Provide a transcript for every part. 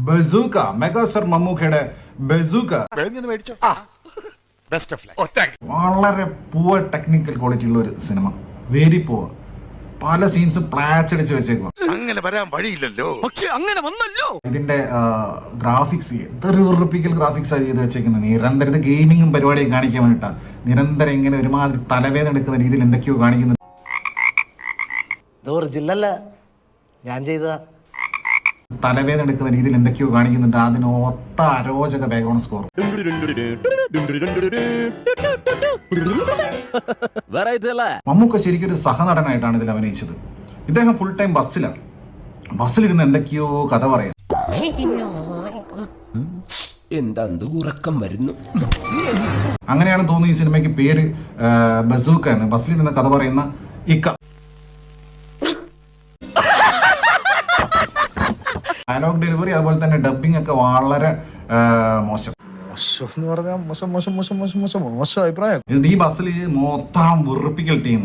Bazooka, megastar മമ്മൂക്കയുടെ bazooka വളരെ poor technical quality ഉള്ള ഒരു സിനിമ. Very poor. പല സീൻസും പ്ലാച്ചടിച്ച് വെച്ചേക്കുക. അങ്ങനെ വരാൻ വഴിയില്ലല്ലോ, പക്ഷെ അങ്ങനെ വന്നല്ലോ. ഇതിന്റെ ഗ്രാഫിക്സ് എന്തൊരു വെറുപ്പിക്കൽ ഗ്രാഫിക്സ് ചെയ്ത് വെച്ചേക്കുന്നത്. നിരന്തരം ഇത് ഗെയിമിങ്ങും പരിപാടിയും കാണിക്കാൻ വേണ്ടിട്ടാ. നിരന്തരം ഇങ്ങനെ ഒരുമാതിരി തലവേദന എടുക്കുന്ന രീതിയിൽ എന്തൊക്കെയോ കാണിക്കുന്നു. ഞാൻ ചെയ്ത തലവേദന എടുക്കുന്ന രീതിയിൽ എന്തൊക്കെയോ കാണിക്കുന്നുണ്ട്. അതിന് ഒത്ത അരോചക ബാക്ക്ഗ്രൗണ്ട് സ്കോർ. മമ്മൂക്ക ശരിക്കും ഒരു സഹനടനായിട്ടാണ് ഇതിൽ അഭിനയിച്ചത്. ഇദ്ദേഹം ഫുൾ ടൈം ബസ്സിലിരുന്ന് എന്തൊക്കെയോ കഥ പറയാം. എന്താ ഉറക്കം വരുന്നു. അങ്ങനെയാണ് തോന്നുന്നു ഈ സിനിമയ്ക്ക് പേര് ബസൂക്ക എന്ന്. ബസ്സിലിരുന്ന് കഥ പറയുന്ന ഇക്ക. ഡയലോഗ് ഡെലിവറി അതുപോലെ തന്നെ ഡബിങ് ഒക്കെ വളരെ മോശം. അഭിപ്രായം. ഇത് ഈ ബസ്സിൽ മൊത്തം വെറുപ്പിക്കൽ ടീം,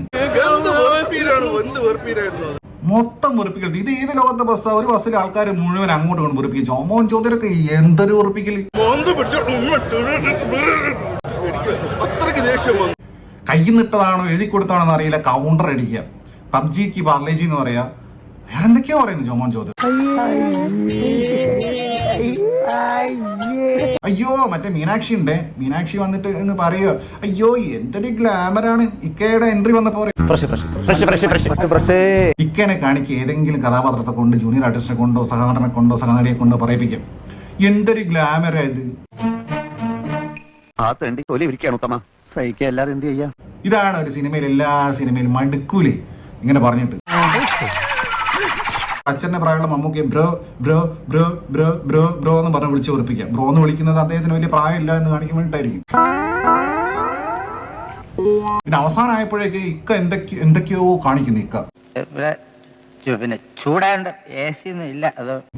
മൊത്തം വെറുപ്പിക്കൽ. ഇത് ഏത് ലോകത്തെ ബസ്സാ? ഒരു ബസ്സിൽ ആൾക്കാർ മുഴുവൻ അങ്ങോട്ട് കൊണ്ട് വെറുപ്പിക്കും. ജോമോൻ ചോദ്യരൊക്കെ എന്തൊരു വെറുപ്പിക്കല്. കയ്യിൽ നിട്ടതാണോ എഴുതി കൊടുത്താണോ അറിയില്ല. കൗണ്ടർ അടിക്കുക. പബ്ജിക്ക് പാർലേജി എന്ന് പറയാ. വേറെ എന്തൊക്കെയോ പറയുന്നു ജോമോൻ ചോദ്യം. അയ്യോ മറ്റേ മീനാക്ഷി ഉണ്ടേ. മീനാക്ഷി വന്നിട്ട് എന്ന് പറയുക, അയ്യോ എന്തൊരു ഗ്ലാമറാണ് ഇക്കയുടെ എൻട്രി വന്നപ്പോ. ഇക്കനെ കാണിക്കുക. ഏതെങ്കിലും കഥാപാത്രത്തെ കൊണ്ട്, ജൂനിയർ ആർട്ടിസ്റ്റിനെ കൊണ്ടോ സഹനടനെ കൊണ്ടോ സഹനടിയെ കൊണ്ടോ പറയിപ്പിക്കും. എന്തൊരു ഗ്ലാമറാ ഇത്. ഇതാണ് ഒരു സിനിമയിൽ, എല്ലാ സിനിമയിലും മടുക്കൂലേ ഇങ്ങനെ പറഞ്ഞിട്ട്. അച്ഛന്റെ പ്രായമുള്ള മമ്മൂക്കെ bro bro bro bro bro bro എന്ന് പറഞ്ഞ് വിളിച്ച് ഉറപ്പിക്കാം. ബ്രോ എന്ന് വിളിക്കുന്നത് അദ്ദേഹത്തിന് വലിയ പ്രായമില്ല എന്ന് കാണിക്കാൻ വേണ്ടിയിട്ടായിരിക്കും. പിന്നെ അവസാനമായപ്പോഴേക്ക് ഇക്ക എന്തൊക്കെയോ കാണിക്കുന്നു.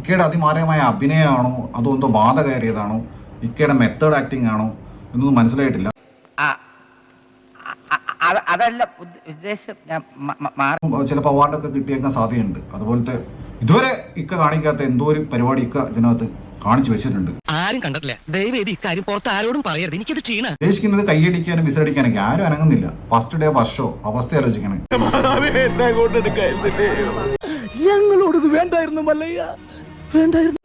ഇക്കയുടെ അതിമാരകമായ അഭിനയമാണോ അതോ എന്തോ ബാധ കയറിയതാണോ ഇക്കയുടെ മെത്തേഡ് ആക്ടിങ് ആണോ എന്നൊന്നും മനസ്സിലായിട്ടില്ല. അതല്ല ഉദ്ദേശം. ചിലപ്പോൾ അവാർഡൊക്കെ കിട്ടിയേക്കാൻ സാധ്യതയുണ്ട്. അതുപോലത്തെ ഇതുവരെ ഇക്ക കാണിക്കാത്ത എന്തോ ഒരു പരിപാടി ഇക്ക ഇതിനകത്ത് കാണിച്ചു വെച്ചിട്ടുണ്ട്. ആരും കണ്ടിട്ടില്ല. ദയവേദി ഇക്കാര്യം പുറത്ത് ആരോടും പറയരുത്. എനിക്കത് ക്ഷീണ. ഉദ്ദേശിക്കുന്നത് കൈയടിക്കാനും വിസടിക്കാനൊക്കെ. ആരും അനങ്ങുന്നില്ല. First day first show. അവസ്ഥ ആലോചിക്കണേ. ഞങ്ങളോടത് വേണ്ടായിരുന്നു മല്ലയ്യ, വേണ്ടായിരുന്നു.